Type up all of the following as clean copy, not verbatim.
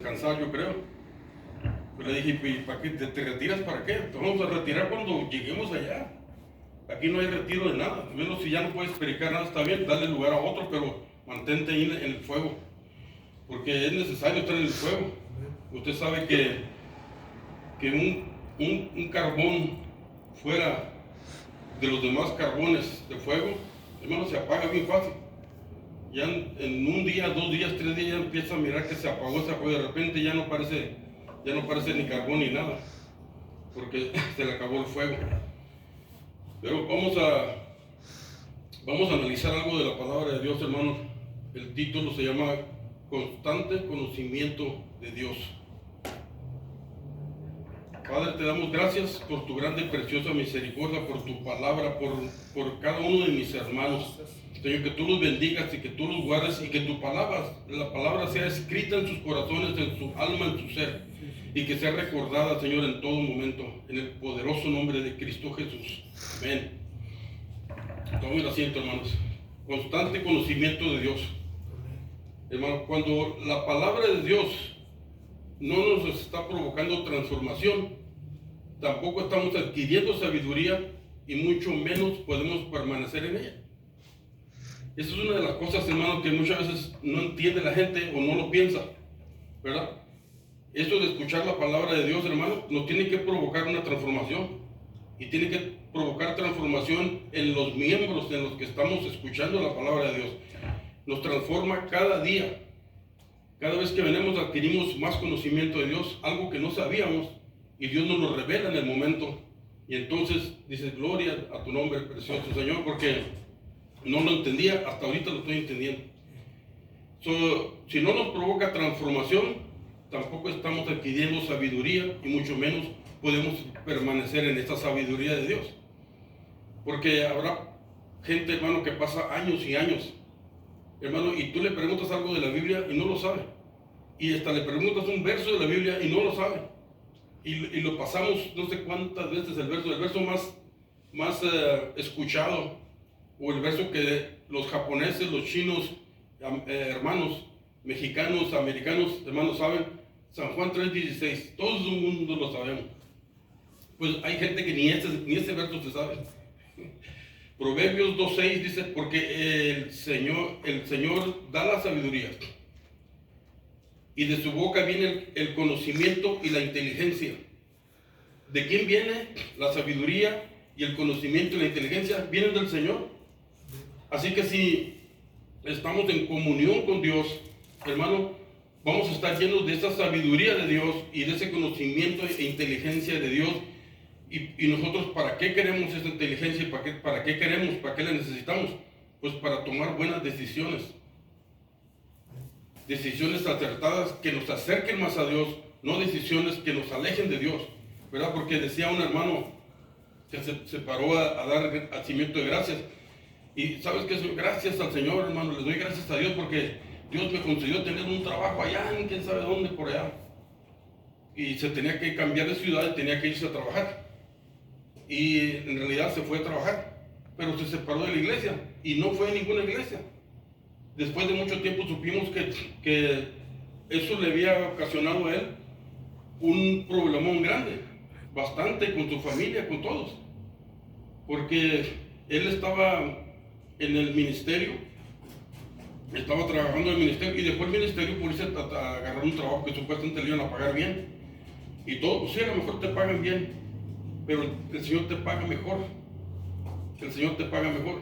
Cansado, yo creo. Pero le dije, ¿y para qué te retiras? ¿Para qué? Te vamos a retirar cuando lleguemos allá. Aquí no hay retiro de nada. Menos si ya no puedes predicar nada, está bien, dale lugar a otro, pero mantente ahí en el fuego. Porque es necesario estar en el fuego. Usted sabe que un carbón fuera de los demás carbones de fuego, hermano, se apaga bien fácil. Ya en un día, 2 días, 3 días ya empieza a mirar que se apagó ese fuego. De repente ya no parece ni carbón ni nada, porque se le acabó el fuego. Pero vamos a analizar algo de la palabra de Dios, hermanos. El título se llama Constante Conocimiento de Dios. Padre, te damos gracias por tu grande y preciosa misericordia, por tu palabra, por cada uno de mis hermanos. Señor, que tú los bendigas y que tú los guardes y que tu palabra, la palabra sea escrita en sus corazones, en su alma, en su ser, y que sea recordada, Señor, en todo momento, en el poderoso nombre de Cristo Jesús. Amén. Tomen asiento, hermanos. Constante conocimiento de Dios. Hermano, cuando la palabra de Dios no nos está provocando transformación, tampoco estamos adquiriendo sabiduría y mucho menos podemos permanecer en ella. Esa es una de las cosas, hermano, que muchas veces no entiende la gente o no lo piensa, ¿verdad? Esto de escuchar la palabra de Dios, hermano, nos tiene que provocar una transformación. Y tiene que provocar transformación en los miembros en los que estamos escuchando la palabra de Dios. Nos transforma cada día. Cada vez que venimos adquirimos más conocimiento de Dios, algo que no sabíamos, y Dios nos lo revela en el momento. Y entonces dice, gloria a tu nombre precioso, Señor, porque no lo entendía, hasta ahorita lo estoy entendiendo. Si no nos provoca transformación, tampoco estamos adquiriendo sabiduría y mucho menos podemos permanecer en esta sabiduría de Dios. Porque habrá gente, hermano, que pasa años y años, hermano, y tú le preguntas algo de la Biblia y no lo sabe. Y hasta le preguntas un verso de la Biblia y no lo sabe. Y lo pasamos no sé cuántas veces el verso más escuchado, o el verso que los japoneses, los chinos, hermanos, mexicanos, americanos, hermanos, saben, San Juan 3:16, todo el mundo lo sabemos. Pues hay gente que ni ese verso se sabe. Proverbios 2:6 dice, porque el Señor da la sabiduría, y de su boca viene el conocimiento y la inteligencia. ¿De quién viene la sabiduría y el conocimiento y la inteligencia? Vienen del Señor. Así que si estamos en comunión con Dios, hermano, vamos a estar llenos de esa sabiduría de Dios y de ese conocimiento e inteligencia de Dios. Y nosotros, ¿para qué queremos esa inteligencia? ¿Para qué la necesitamos? Pues para tomar buenas decisiones. Decisiones acertadas que nos acerquen más a Dios, no decisiones que nos alejen de Dios, ¿verdad? Porque decía un hermano que se paró a dar agradecimiento de gracias. Y ¿sabes qué? Gracias al Señor, hermano, les doy gracias a Dios porque Dios me concedió tener un trabajo allá en quién sabe dónde, por allá. Y se tenía que cambiar de ciudad y tenía que irse a trabajar. Y en realidad se fue a trabajar, pero se separó de la iglesia y no fue a ninguna iglesia. Después de mucho tiempo supimos que eso le había ocasionado a él un problemón grande, bastante, con su familia, con todos. Porque él estaba en el ministerio, estaba trabajando en el ministerio y dejó el ministerio por irse a agarrar un trabajo que supuestamente le iban a pagar bien. Y todo, pues sí, a lo mejor te pagan bien, pero el Señor te paga mejor. El Señor te paga mejor.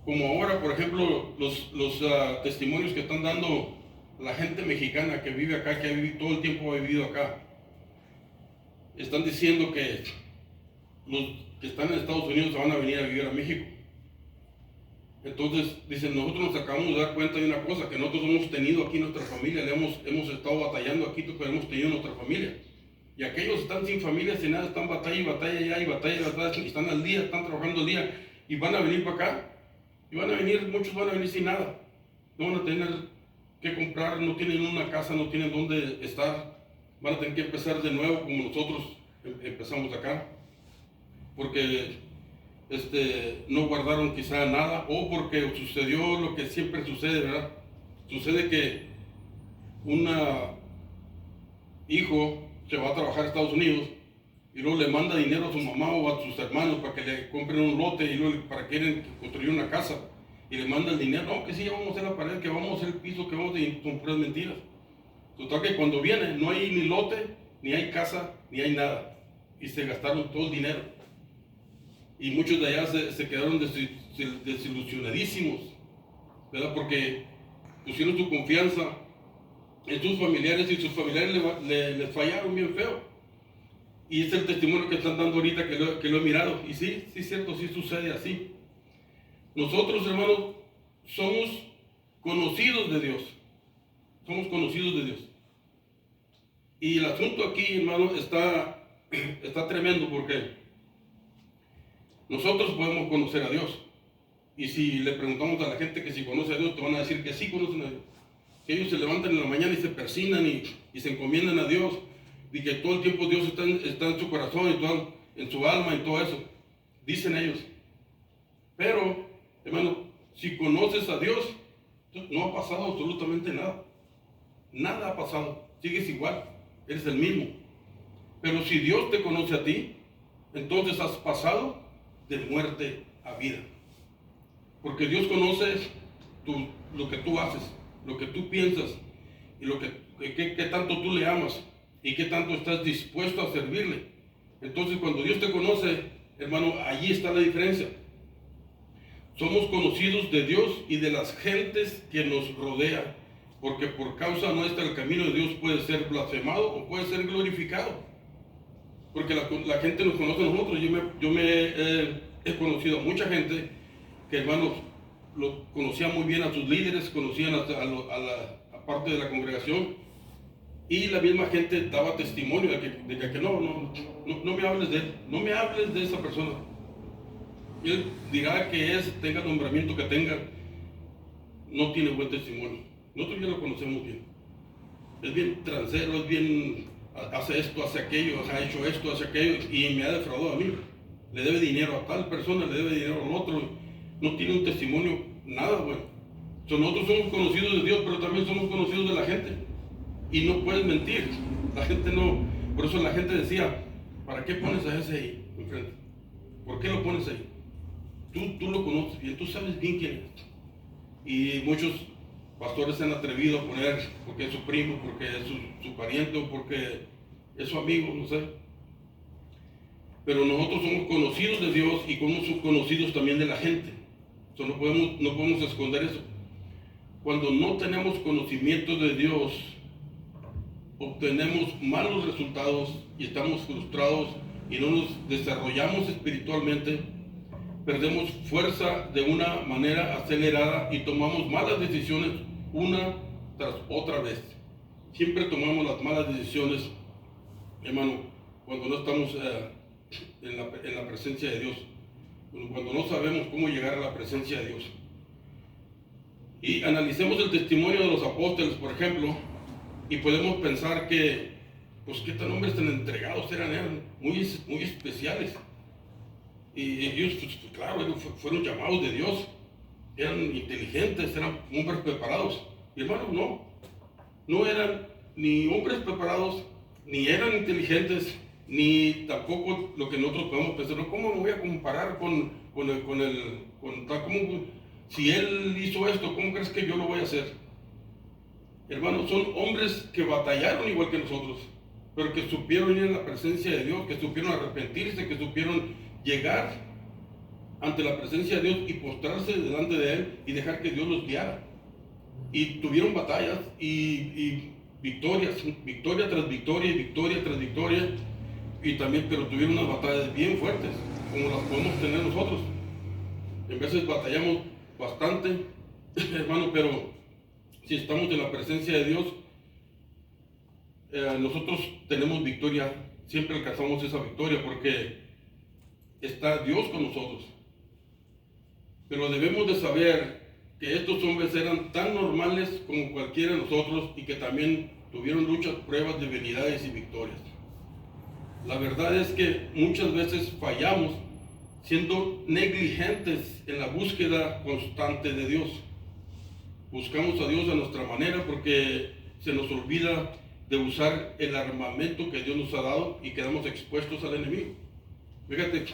Como ahora, por ejemplo, los testimonios que están dando la gente mexicana que vive acá, que ha vivido, todo el tiempo ha vivido acá, están diciendo que los que están en Estados Unidos se van a venir a vivir a México. Entonces, dicen, nosotros nos acabamos de dar cuenta de una cosa, que nosotros hemos tenido aquí nuestra familia, hemos estado batallando aquí, pero hemos tenido nuestra familia. Y aquellos están sin familia, sin nada, están batalla y batalla allá, y batalla, están al día, están trabajando al día, y van a venir para acá. Y muchos van a venir sin nada. No van a tener que comprar, no tienen una casa, no tienen dónde estar. Van a tener que empezar de nuevo como nosotros empezamos acá. Porque no guardaron quizá nada, o porque sucedió lo que siempre sucede, ¿verdad? Sucede que una hijo se va a trabajar a Estados Unidos y luego le manda dinero a su mamá o a sus hermanos para que le compren un lote y luego para que quieren construir una casa y le manda el dinero, no, que sí, ya vamos a hacer la pared, que vamos a hacer el piso, que vamos a ir con puras mentiras. Total que cuando viene no hay ni lote, ni hay casa, ni hay nada. Y se gastaron todo el dinero. Y muchos de allá se quedaron desilusionadísimos, ¿verdad? Porque pusieron su confianza en sus familiares y sus familiares les fallaron bien feo. Y es el testimonio que están dando ahorita que lo he mirado. Y sí, sí es cierto, sí sucede así. Nosotros, hermanos, somos conocidos de Dios. Somos conocidos de Dios. Y el asunto aquí, hermano, está tremendo porque nosotros podemos conocer a Dios. Y si le preguntamos a la gente que si conoce a Dios, te van a decir que sí conocen a Dios. Que ellos se levantan en la mañana y se persignan y se encomiendan a Dios. Y que todo el tiempo Dios está en su corazón, en su alma, en todo eso. Dicen ellos. Pero, hermano, si conoces a Dios, no ha pasado absolutamente nada. Nada ha pasado. Sigues igual. Eres el mismo. Pero si Dios te conoce a ti, entonces has pasado de muerte a vida. Porque Dios conoce lo que tú haces, lo que tú piensas y qué tanto tú le amas y qué tanto estás dispuesto a servirle. Entonces cuando Dios te conoce, hermano, allí está la diferencia. Somos conocidos de Dios y de las gentes que nos rodean, porque por causa nuestra el camino de Dios puede ser blasfemado o puede ser glorificado. Porque la gente nos conoce a nosotros. Yo he conocido a mucha gente que, hermanos, lo conocían muy bien a sus líderes, conocían a la parte de la congregación, y la misma gente daba testimonio de que no me hables de él, no me hables de esa persona. Y él dirá que tenga el nombramiento que tenga, no tiene buen testimonio. Nosotros ya lo conocemos bien. Es bien transero, es bien, hace esto, hace aquello, ha hecho esto, hace aquello, y me ha defraudado a mí. Le debe dinero a tal persona, le debe dinero al otro. No tiene un testimonio, nada bueno. Nosotros somos conocidos de Dios, pero también somos conocidos de la gente. Y no puedes mentir. La gente no. Por eso la gente decía, ¿para qué pones a ese ahí enfrente? ¿Por qué lo pones ahí? Tú lo conoces bien, tú sabes bien quién es. Y muchos pastores se han atrevido a poner, porque es su primo, porque es su pariente, o porque es su amigo, no sé. Pero nosotros somos conocidos de Dios y somos conocidos también de la gente. No podemos esconder eso. Cuando no tenemos conocimiento de Dios, obtenemos malos resultados y estamos frustrados y no nos desarrollamos espiritualmente, perdemos fuerza de una manera acelerada y tomamos malas decisiones una tras otra vez. Siempre tomamos las malas decisiones, hermano, cuando no estamos en la presencia de Dios, cuando no sabemos cómo llegar a la presencia de Dios. Y analicemos el testimonio de los apóstoles, por ejemplo, y podemos pensar que, pues, qué tan hombres tan entregados eran muy, muy especiales. Y ellos, pues, claro, ellos fueron llamados de Dios, eran inteligentes, eran hombres preparados. Y hermanos, no eran ni hombres preparados, ni eran inteligentes, ni tampoco lo que nosotros podemos pensar. ¿Cómo me voy a comparar si él hizo esto, cómo crees que yo lo voy a hacer? Hermanos, son hombres que batallaron igual que nosotros, pero que supieron ir en la presencia de Dios, que supieron arrepentirse, que supieron llegar ante la presencia de Dios y postrarse delante de Él y dejar que Dios los guiara. Y tuvieron batallas y victorias, victoria tras victoria y victoria tras victoria, y también, pero tuvieron unas batallas bien fuertes, como las podemos tener nosotros. En veces batallamos bastante, hermano, pero si estamos en la presencia de Dios, nosotros tenemos victoria, siempre alcanzamos esa victoria porque está Dios con nosotros. Pero debemos de saber que estos hombres eran tan normales como cualquiera de nosotros y que también tuvieron luchas, pruebas, debilidades y victorias. La verdad es que muchas veces fallamos siendo negligentes en la búsqueda constante de Dios. Buscamos a Dios a nuestra manera porque se nos olvida de usar el armamento que Dios nos ha dado y quedamos expuestos al enemigo. Fíjate,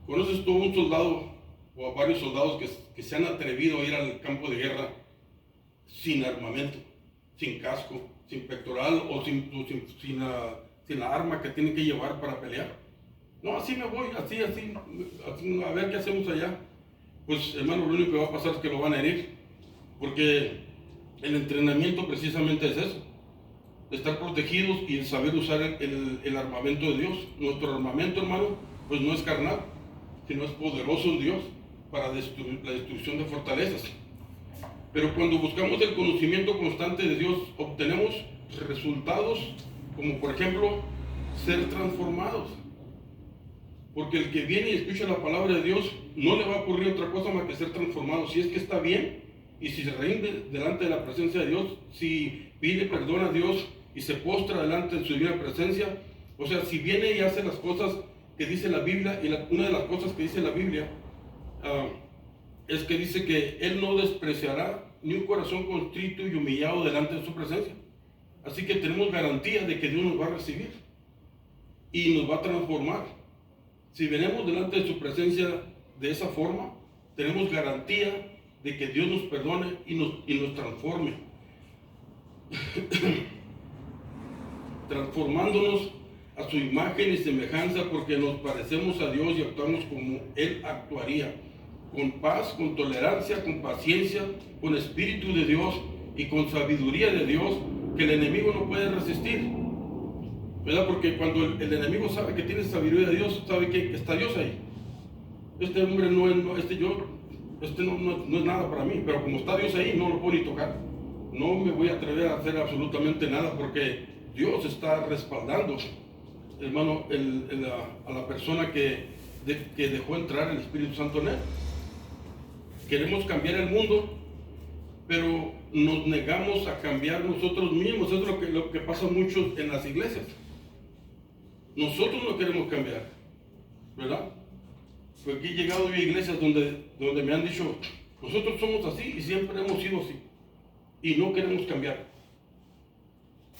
¿conoces tú a un soldado o a varios soldados que se han atrevido a ir al campo de guerra sin armamento, sin casco, sin pectoral o sin la arma que tienen que llevar para pelear? No, así me voy, así, a ver qué hacemos allá. Pues hermano, lo único que va a pasar es que lo van a herir, porque el entrenamiento precisamente es eso, estar protegidos y saber usar el armamento de Dios. Nuestro armamento, hermano, pues no es carnal, sino es poderoso en Dios para la destrucción de fortalezas. Pero cuando buscamos el conocimiento constante de Dios, obtenemos resultados como, por ejemplo, ser transformados. Porque el que viene y escucha la palabra de Dios, no le va a ocurrir otra cosa más que ser transformado. Si es que está bien, y si se rinde delante de la presencia de Dios, si pide perdón a Dios y se postra delante de su divina presencia, o sea, si viene y hace las cosas que dice la Biblia, y una de las cosas que dice la Biblia es que dice que Él no despreciará ni un corazón contrito y humillado delante de su presencia. Así que tenemos garantía de que Dios nos va a recibir y nos va a transformar. Si venimos delante de su presencia de esa forma, tenemos garantía de que Dios nos perdone y nos transforme, transformándonos a su imagen y semejanza, porque nos parecemos a Dios y actuamos como Él actuaría, con paz, con tolerancia, con paciencia, con espíritu de Dios y con sabiduría de Dios, que el enemigo no puede resistir, ¿verdad? Porque cuando el enemigo sabe que tiene sabiduría de Dios, sabe que está Dios ahí. Este hombre no es nada para mí, pero como está Dios ahí, no lo puedo ni tocar. No me voy a atrever a hacer absolutamente nada, porque Dios está respaldando, hermano, a la persona que dejó entrar el Espíritu Santo en él. Queremos cambiar el mundo, pero nos negamos a cambiar nosotros mismos. Eso es lo que pasa mucho en las iglesias. Nosotros no queremos cambiar, ¿verdad? Porque aquí he llegado a iglesias donde me han dicho, nosotros somos así y siempre hemos sido así, y no queremos cambiar.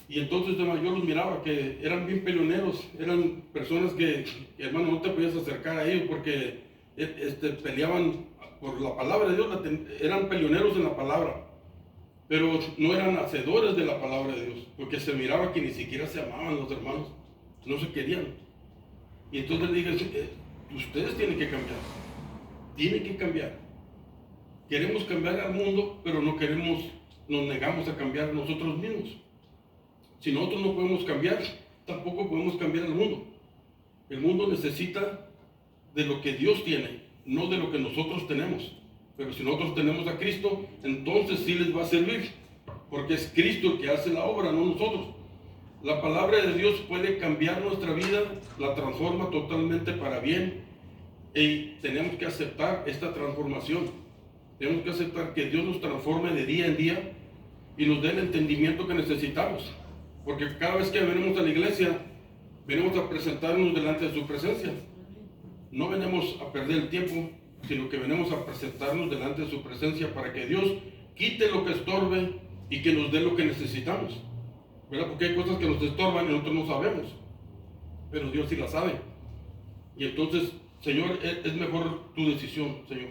Y entonces yo los miraba que eran bien peleoneros, eran personas que hermano, no te podías acercar a ellos porque peleaban por la palabra de Dios, eran peleoneros en la palabra, pero no eran hacedores de la palabra de Dios, porque se miraba que ni siquiera se amaban los hermanos, no se querían. Y entonces le dije, ustedes tienen que cambiar. Queremos cambiar al mundo, pero nos negamos a cambiar nosotros mismos. Si nosotros no podemos cambiar, tampoco podemos cambiar al mundo. El mundo necesita de lo que Dios tiene, no de lo que nosotros tenemos. Pero si nosotros tenemos a Cristo, entonces sí les va a servir, porque es Cristo el que hace la obra, no nosotros. La palabra de Dios puede cambiar nuestra vida, la transforma totalmente para bien, y tenemos que aceptar esta transformación. Tenemos que aceptar que Dios nos transforme de día en día y nos dé el entendimiento que necesitamos, porque cada vez que venimos a la iglesia, venimos a presentarnos delante de su presencia. No venimos a perder el tiempo, sino que venimos a presentarnos delante de su presencia para que Dios quite lo que estorbe y que nos dé lo que necesitamos, ¿verdad? Porque hay cosas que nos estorban y nosotros no sabemos, pero Dios sí las sabe. Y entonces, Señor, es mejor tu decisión, Señor.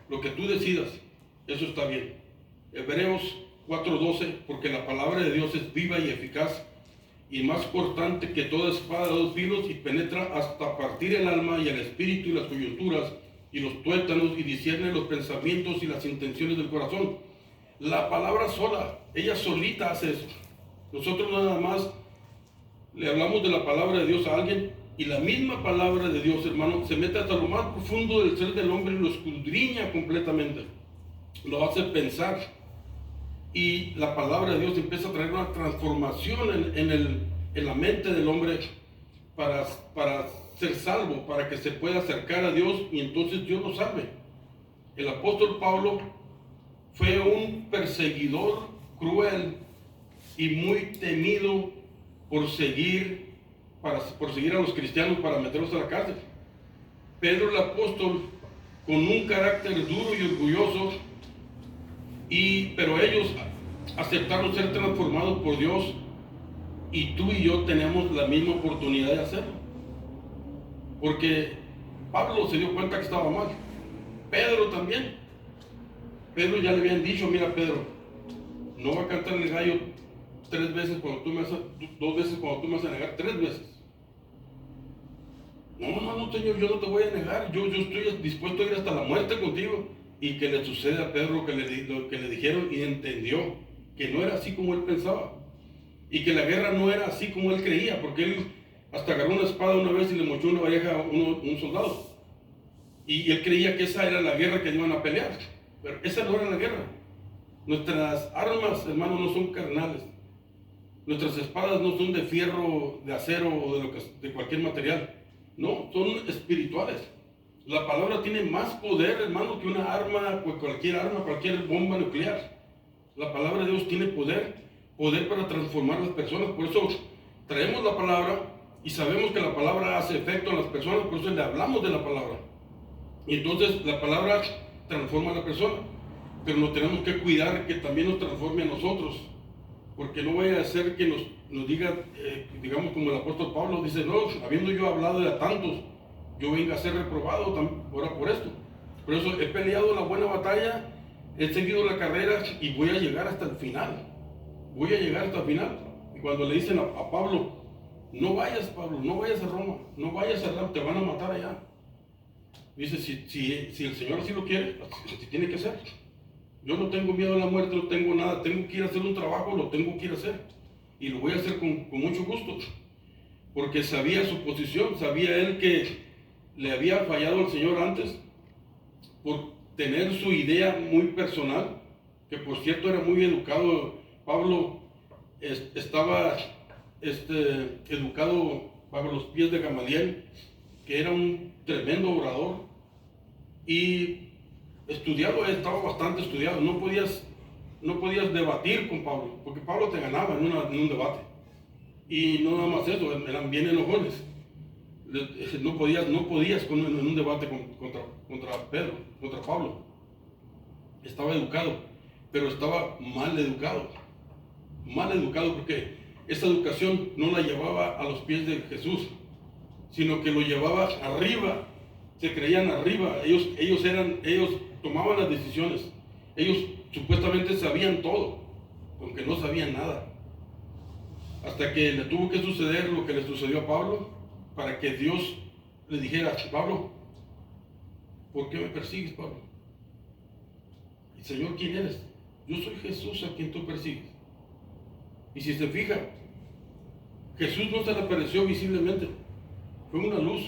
Lo que tú decidas, eso está bien. Hebreos 4:12, porque la palabra de Dios es viva y eficaz y más cortante que toda espada de dos filos, y penetra hasta partir el alma y el espíritu y las coyunturas y los tuétanos, y discierne los pensamientos y las intenciones del corazón. La palabra sola, ella solita hace eso. Nosotros nada más le hablamos de la palabra de Dios a alguien, y la misma palabra de Dios, hermano, se mete hasta lo más profundo del ser del hombre y lo escudriña completamente, lo hace pensar, y la palabra de Dios empieza a traer una transformación en la mente del hombre para ser salvo, para que se pueda acercar a Dios, y entonces Dios lo salve. El apóstol Pablo fue un perseguidor cruel y muy temido por seguir a los cristianos para meterlos a la cárcel. Pedro el apóstol, con un carácter duro y orgulloso, pero ellos aceptaron ser transformados por Dios, y tú y yo tenemos la misma oportunidad de hacerlo. Porque Pablo se dio cuenta que estaba mal. Pedro también. Pedro ya le habían dicho, mira Pedro, no va a cantar el gallo 3 veces cuando tú me vas a, 2 veces cuando tú me vas a negar, 3 veces. No, Señor, yo no te voy a negar, yo estoy dispuesto a ir hasta la muerte contigo. Y que le sucede a Pedro lo que le dijeron, y entendió que no era así como él pensaba. Y que la guerra no era así como él creía, porque él hasta agarró una espada una vez y le mochó una oreja a un soldado. Y él creía que esa era la guerra que iban a pelear. Pero esa no era la guerra. Nuestras armas, hermanos, no son carnales. Nuestras espadas no son de fierro, de acero o de cualquier material. No, son espirituales. La palabra tiene más poder, hermano, que una arma, pues cualquier arma, cualquier bomba nuclear. La palabra de Dios tiene poder para transformar a las personas. Por eso traemos la palabra y sabemos que la palabra hace efecto en las personas, por eso le hablamos de la palabra. Y entonces la palabra transforma a la persona, pero nos tenemos que cuidar que también nos transforme a nosotros, porque no vaya a ser que nos diga, digamos como el apóstol Pablo dice, no, habiendo yo hablado de a tantos, yo venga a ser reprobado ahora por esto. Por eso he peleado la buena batalla, he seguido la carrera y voy a llegar hasta el final. Voy a llegar hasta el final. Y cuando le dicen a Pablo, no vayas Pablo, no vayas a Roma, no vayas a Roma, te van a matar allá. Dice, si el Señor así lo quiere, así tiene que ser. Yo no tengo miedo a la muerte, no tengo nada, tengo que ir a hacer un trabajo, lo tengo que ir a hacer. Y lo voy a hacer con mucho gusto. Porque sabía su posición, sabía él que le había fallado al Señor antes por tener su idea muy personal, que por cierto era muy educado. Pablo estaba educado bajo los pies de Gamaliel, que era un tremendo orador, y estudiado, estaba bastante estudiado. No podías debatir con Pablo, porque Pablo te ganaba en un debate. Y no nada más eso, eran bien enojones. No podías en un debate contra Pablo. Estaba educado, pero estaba mal educado. Mal educado porque esa educación no la llevaba a los pies de Jesús, sino que lo llevaba arriba. Se creían arriba. Ellos tomaban las decisiones. Ellos supuestamente sabían todo, aunque no sabían nada. Hasta que le tuvo que suceder lo que le sucedió a Pablo, para que Dios le dijera, Pablo, ¿por qué me persigues, Pablo? Y Señor, ¿quién eres? Yo soy Jesús a quien tú persigues. Y si se fija, Jesús no se le apareció visiblemente, fue una luz.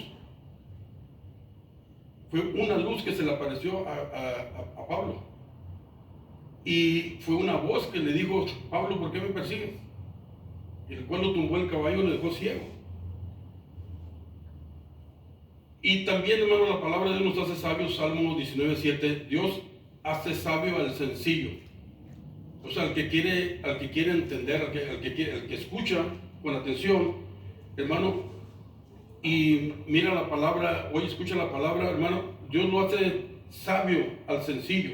Fue una luz que se le apareció a Pablo. Y fue una voz que le dijo, Pablo, ¿por qué me persigues? Y el cual lo tumbó el caballo y le dejó ciego. Y también, hermano, la palabra de Dios nos hace sabios. Salmo 19:7, Dios hace sabio al sencillo. O sea, al que quiere entender, al que escucha con atención, hermano, y mira la palabra, oye, escucha la palabra, hermano, Dios lo hace sabio al sencillo.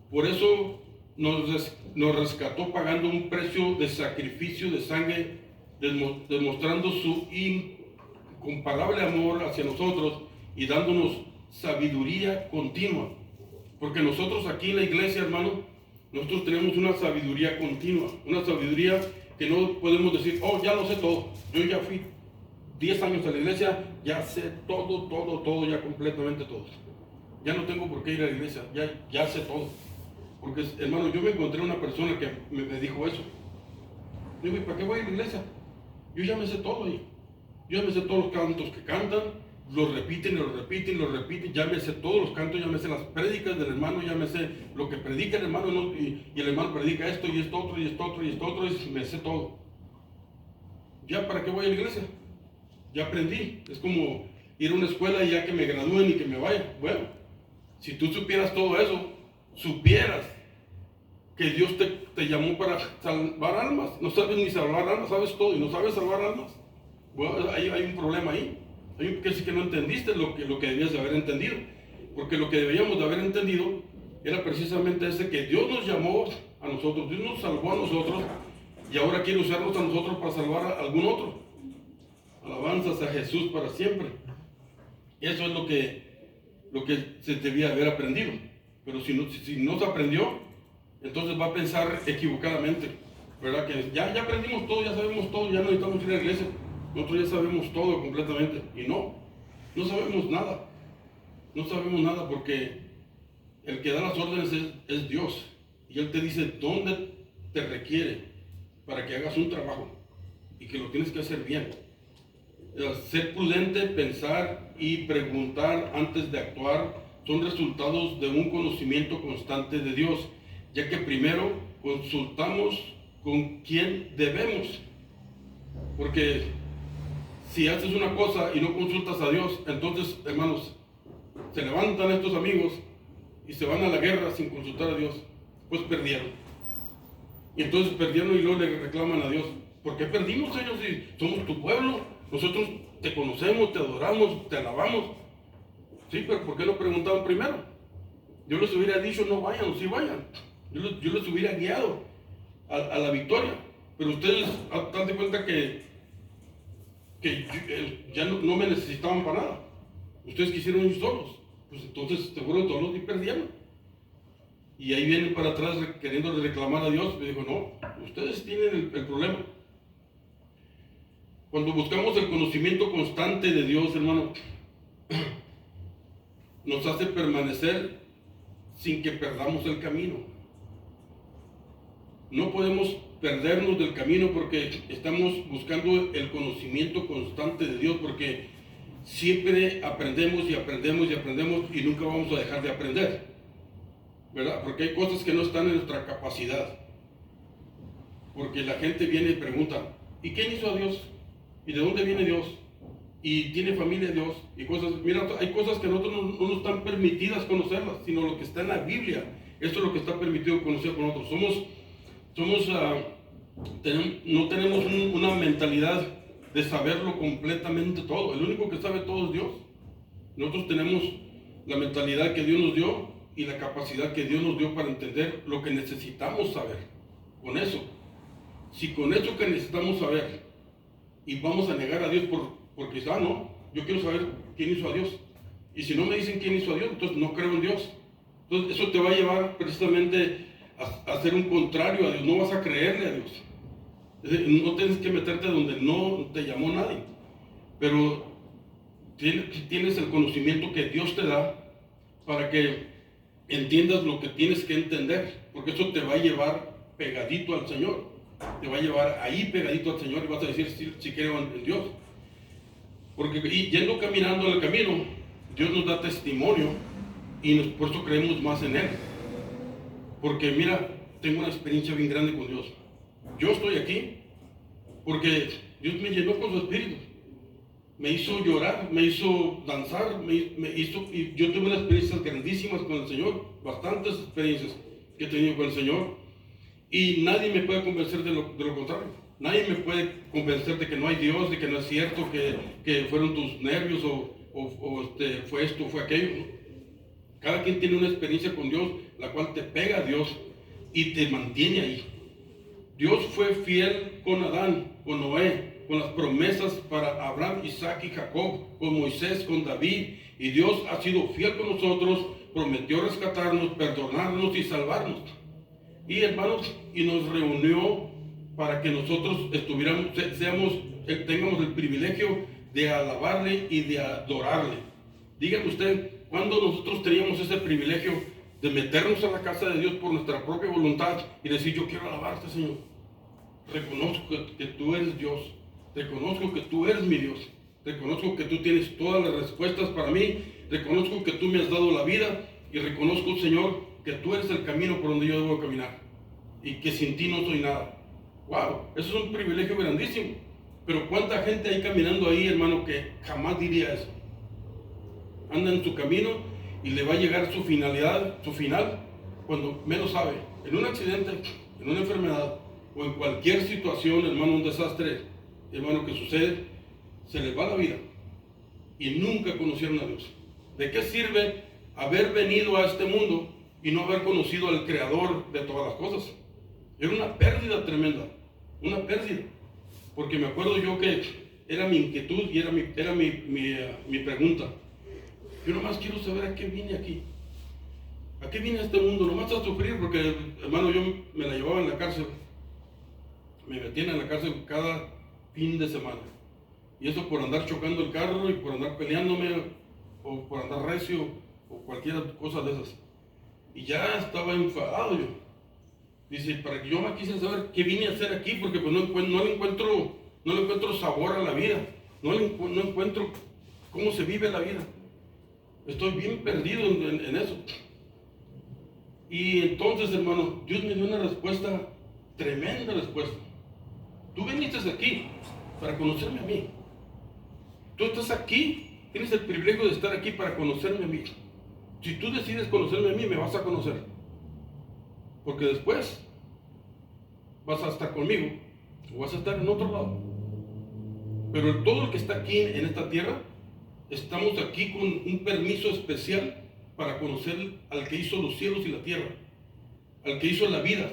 Por eso nos rescató pagando un precio de sacrificio de sangre, demostrando su incomparable amor hacia nosotros y dándonos sabiduría continua. Porque nosotros aquí en la iglesia, hermano, nosotros tenemos una sabiduría continua, una sabiduría que no podemos decir, oh, ya lo sé todo. Yo ya fui 10 años a la iglesia, ya sé todo, ya completamente todo. Ya no tengo por qué ir a la iglesia, ya sé todo. Porque, hermano, yo me encontré una persona que me dijo eso. Digo, ¿y para qué voy a la iglesia? Yo ya me sé todo ahí. Yo ya me sé todos los cantos que cantan, los repiten, ya me sé todos los cantos, ya me sé las prédicas del hermano, ya me sé lo que predica el hermano, ¿no? y el hermano predica esto y esto otro, y me sé todo. ¿Ya para qué voy a la iglesia? Ya aprendí. Es como ir a una escuela y ya que me gradúen y que me vaya. Bueno, si tú supieras todo eso, supieras que Dios te llamó para salvar almas. No sabes ni salvar almas, sabes todo y no sabes salvar almas. Bueno, hay un problema ahí. Que sí que no entendiste lo que debías de haber entendido. Porque lo que debíamos de haber entendido era precisamente ese, que Dios nos llamó a nosotros. Dios nos salvó a nosotros y ahora quiere usarnos a nosotros para salvar a algún otro. Alabanzas a Jesús para siempre. Eso es lo que se debía haber aprendido. Pero si no se aprendió, entonces va a pensar equivocadamente, ¿verdad? Que ya aprendimos todo, ya sabemos todo, ya no necesitamos ir a la iglesia. Nosotros ya sabemos todo completamente. Y no sabemos nada. No sabemos nada porque el que da las órdenes es Dios. Y Él te dice dónde te requiere para que hagas un trabajo y que lo tienes que hacer bien. Ser prudente, pensar y preguntar antes de actuar son resultados de un conocimiento constante de Dios, ya que primero consultamos con quién debemos. Porque si haces una cosa y no consultas a Dios, entonces, hermanos, se levantan estos amigos y se van a la guerra sin consultar a Dios. Pues perdieron. Y entonces perdieron y luego le reclaman a Dios. ¿Por qué perdimos, Señor, si somos tu pueblo? Nosotros te conocemos, te adoramos, te alabamos. Sí, pero ¿por qué no preguntaban primero? Yo les hubiera dicho, no vayan, sí vayan. Yo les hubiera guiado a la victoria. Pero ustedes dan de cuenta que ya no me necesitaban para nada. Ustedes quisieron ir solos. Pues entonces se fueron solos y perdieron. Y ahí vienen para atrás queriendo reclamar a Dios. Me dijo, no, ustedes tienen el problema. Cuando buscamos el conocimiento constante de Dios, hermano, nos hace permanecer sin que perdamos el camino. No podemos perdernos del camino porque estamos buscando el conocimiento constante de Dios, porque siempre aprendemos y aprendemos y aprendemos y nunca vamos a dejar de aprender, ¿verdad? Porque hay cosas que no están en nuestra capacidad. Porque la gente viene y pregunta, ¿y quién hizo a Dios? ¿Y de dónde viene Dios? ¿Y tiene familia Dios? Y cosas, mira, hay cosas que a nosotros no nos están permitidas conocerlas, sino lo que está en la Biblia. Esto es lo que está permitido conocer con nosotros. No tenemos una mentalidad de saberlo completamente todo. El único que sabe todo es Dios. Nosotros tenemos la mentalidad que Dios nos dio y la capacidad que Dios nos dio para entender lo que necesitamos saber. Con eso, si con eso que necesitamos saber y vamos a negar a Dios porque no, yo quiero saber quién hizo a Dios. Y si no me dicen quién hizo a Dios, entonces no creo en Dios. Entonces eso te va a llevar precisamente a hacer un contrario a Dios. No vas a creerle a Dios. No tienes que meterte donde no te llamó nadie. Pero tienes el conocimiento que Dios te da para que entiendas lo que tienes que entender. Porque eso te va a llevar pegadito al Señor. Te va a llevar ahí pegadito al Señor y vas a decir si creo en Dios. Y yendo caminando en el camino, Dios nos da testimonio y por eso creemos más en Él. Porque mira, tengo una experiencia bien grande con Dios. Yo estoy aquí porque Dios me llenó con su espíritu. Me hizo llorar, me hizo danzar, y yo tuve unas experiencias grandísimas con el Señor, bastantes experiencias que he tenido con el Señor. Y nadie me puede convencer de lo contrario. Nadie me puede convencer de que no hay Dios, de que no es cierto, que fueron tus nervios fue esto, fue aquello. Cada quien tiene una experiencia con Dios, la cual te pega a Dios y te mantiene ahí. Dios fue fiel con Adán, con Noé, con las promesas para Abraham, Isaac y Jacob, con Moisés, con David. Y Dios ha sido fiel con nosotros, prometió rescatarnos, perdonarnos y salvarnos. Y hermanos, y nos reunió para que nosotros tengamos el privilegio de alabarle y de adorarle. Dígame usted, ¿cuándo nosotros teníamos ese privilegio de meternos a la casa de Dios por nuestra propia voluntad y decir, yo quiero alabarte, Señor? Reconozco que tú eres Dios, reconozco que tú eres mi Dios, reconozco que tú tienes todas las respuestas para mí, reconozco que tú me has dado la vida y reconozco, Señor, que tú eres el camino por donde yo debo caminar y que sin ti no soy nada. ¡Wow! Eso es un privilegio grandísimo. Pero ¿cuánta gente hay caminando ahí, hermano, que jamás diría eso? Anda en su camino y le va a llegar su finalidad, su final, cuando menos sabe. En un accidente, en una enfermedad o en cualquier situación, hermano, un desastre, hermano, que sucede, se les va la vida y nunca conocieron a Dios. ¿De qué sirve haber venido a este mundo y no haber conocido al Creador de todas las cosas? Era una pérdida tremenda, una pérdida. Porque me acuerdo yo que era mi inquietud y era mi pregunta. Yo nomás quiero saber a qué vine aquí. ¿A qué vine a este mundo? Nomás a sufrir, porque, hermano, yo me la llevaba en la cárcel. Me metían en la cárcel cada fin de semana. Y eso por andar chocando el carro y por andar peleándome, o por andar recio, o cualquier cosa de esas. Y ya estaba enfadado yo. Dice, para que yo me quise saber qué vine a hacer aquí, porque pues no le encuentro sabor a la vida. No encuentro cómo se vive la vida. Estoy bien perdido en eso. Y entonces, hermano, Dios me dio una respuesta, tremenda respuesta. Tú viniste aquí para conocerme a mí. Tú estás aquí, tienes el privilegio de estar aquí para conocerme a mí. Si tú decides conocerme a mí, me vas a conocer. Porque después vas a estar conmigo o vas a estar en otro lado. Pero todo el que está aquí en esta tierra, estamos aquí con un permiso especial para conocer al que hizo los cielos y la tierra, al que hizo la vida,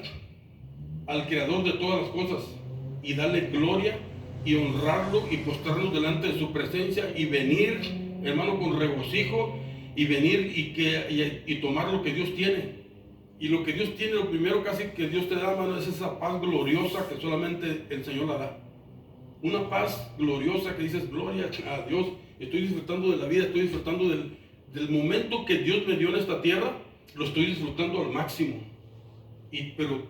al creador de todas las cosas, y darle gloria y honrarlo y postrarnos delante de su presencia y venir, hermano, con regocijo y venir y tomar lo que Dios tiene. Y lo que Dios tiene, lo primero casi que Dios te da, hermano, es esa paz gloriosa que solamente el Señor la da. Una paz gloriosa que dices, gloria a Dios, estoy disfrutando de la vida, estoy disfrutando del momento que Dios me dio en esta tierra, lo estoy disfrutando al máximo. Pero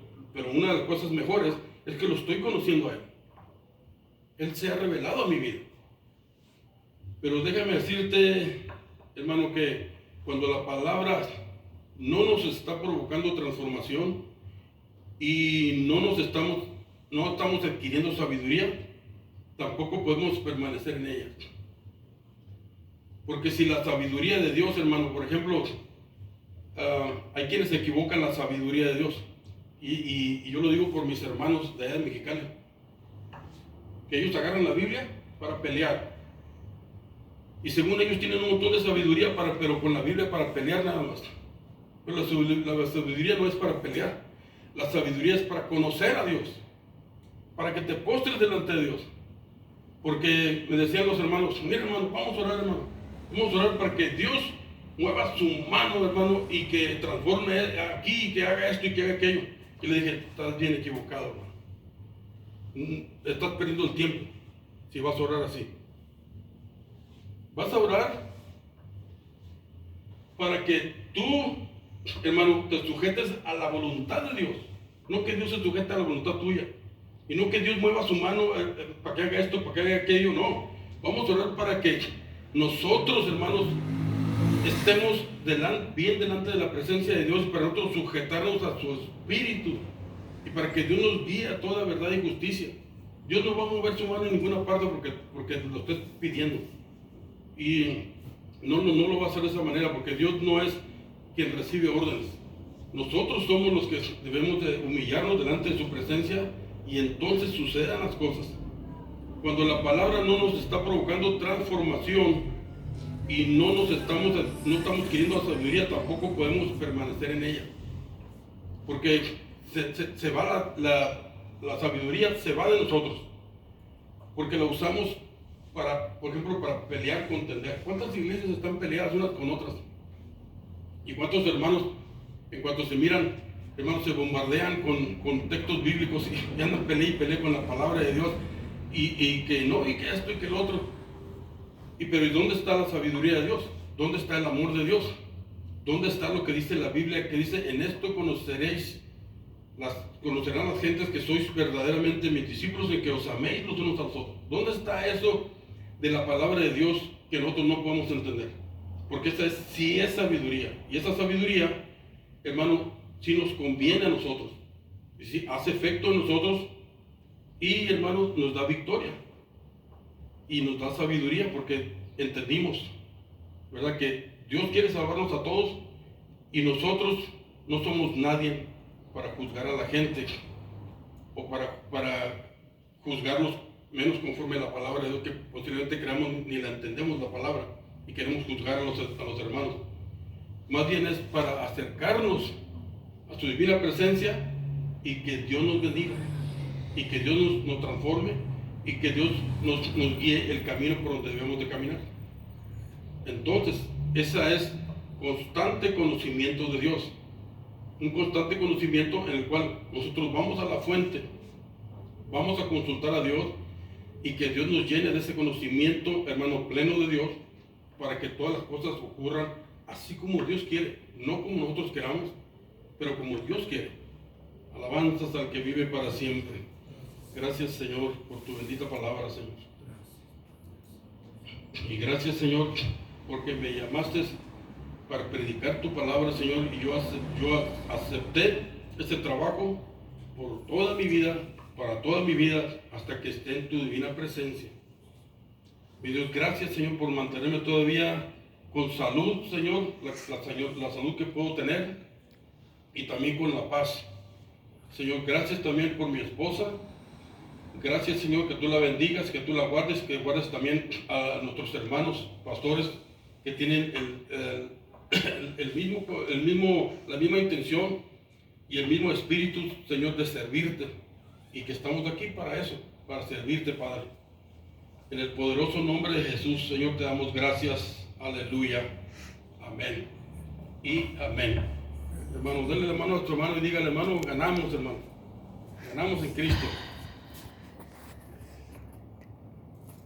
una de las cosas mejores es que lo estoy conociendo a Él. Él se ha revelado a mi vida. Pero déjame decirte, hermano, que cuando la palabra no nos está provocando transformación y no estamos adquiriendo sabiduría, tampoco podemos permanecer en ella. Porque si la sabiduría de Dios, hermano, por ejemplo, hay quienes se equivocan la sabiduría de Dios. Y yo lo digo por mis hermanos de allá de Mexicali, que ellos agarran la Biblia para pelear. Y según ellos tienen un montón de sabiduría, pero con la Biblia para pelear nada más. Pero la sabiduría no es para pelear. La sabiduría es para conocer a Dios, para que te postres delante de Dios. Porque me decían los hermanos, mira hermano, vamos a orar, hermano. Vamos a orar para que Dios mueva su mano, hermano, y que transforme aquí, y que haga esto y que haga aquello. Y le dije, estás bien equivocado, hermano. Estás perdiendo el tiempo si vas a orar así. Vas a orar para que tú, hermano, te sujetes a la voluntad de Dios. No que Dios se sujete a la voluntad tuya. Y no que Dios mueva su mano para que haga esto, para que haga aquello. No. Vamos a orar para que nosotros, hermanos, estemos bien delante de la presencia de Dios, para nosotros sujetarnos a su espíritu y para que Dios nos guíe a toda verdad y justicia. Dios no va a mover su mano en ninguna parte porque lo estés pidiendo. Y no lo va a hacer de esa manera, porque Dios no es quien recibe órdenes. Nosotros somos los que debemos de humillarnos delante de su presencia y entonces sucedan las cosas. Cuando la palabra no nos está provocando transformación y no estamos queriendo sabiduría, tampoco podemos permanecer en ella. Porque se va la sabiduría, se va de nosotros. Porque la usamos por ejemplo, para pelear, contender. ¿Cuántas iglesias están peleadas unas con otras? ¿Y cuántos hermanos, en cuanto se miran, hermanos, se bombardean con textos bíblicos y andan pelea con la palabra de Dios? Y que no, y que esto y que lo otro. Pero ¿y dónde está la sabiduría de Dios? ¿Dónde está el amor de Dios? ¿Dónde está lo que dice la Biblia? Que dice, en esto conocerán las gentes que sois verdaderamente mis discípulos, en que os améis los unos a los otros. ¿Dónde está eso de la palabra de Dios que nosotros no podemos entender? Porque esa sí es sabiduría. Y esa sabiduría, hermano, sí nos conviene a nosotros. Y sí hace efecto en nosotros. Y, hermano, nos da victoria. Y nos da sabiduría porque entendimos, ¿verdad?, que Dios quiere salvarnos a todos y nosotros no somos nadie para juzgar a la gente o para juzgarlos menos conforme a la palabra de Dios, que posiblemente creamos ni la entendemos la palabra y queremos juzgar a los hermanos. Más bien es para acercarnos a su divina presencia y que Dios nos bendiga y que Dios nos transforme y que Dios nos guíe el camino por donde debemos de caminar. Entonces, esa es constante conocimiento de Dios, un constante conocimiento en el cual nosotros vamos a la fuente, vamos a consultar a Dios y que Dios nos llene de ese conocimiento, hermano, pleno de Dios, para que todas las cosas ocurran así como Dios quiere, no como nosotros queramos, pero como Dios quiere. Alabanzas al que vive para siempre. Gracias, Señor, por tu bendita palabra, Señor. Y gracias, Señor, porque me llamaste para predicar tu palabra, Señor, y yo acepté este trabajo por toda mi vida, para toda mi vida, hasta que esté en tu divina presencia. Mi Dios, gracias, Señor, por mantenerme todavía con salud, Señor, la salud que puedo tener, y también con la paz. Señor, gracias también por mi esposa. Gracias, Señor, que tú la bendigas, que tú la guardes, que guardes también a nuestros hermanos pastores que tienen la misma intención y el mismo espíritu, Señor, de servirte, y que estamos aquí para eso, para servirte, Padre. En el poderoso nombre de Jesús, Señor, te damos gracias. Aleluya. Amén. Y amén. Hermanos, denle la mano a nuestro hermano y dígale, hermano, ganamos, hermano. Ganamos en Cristo.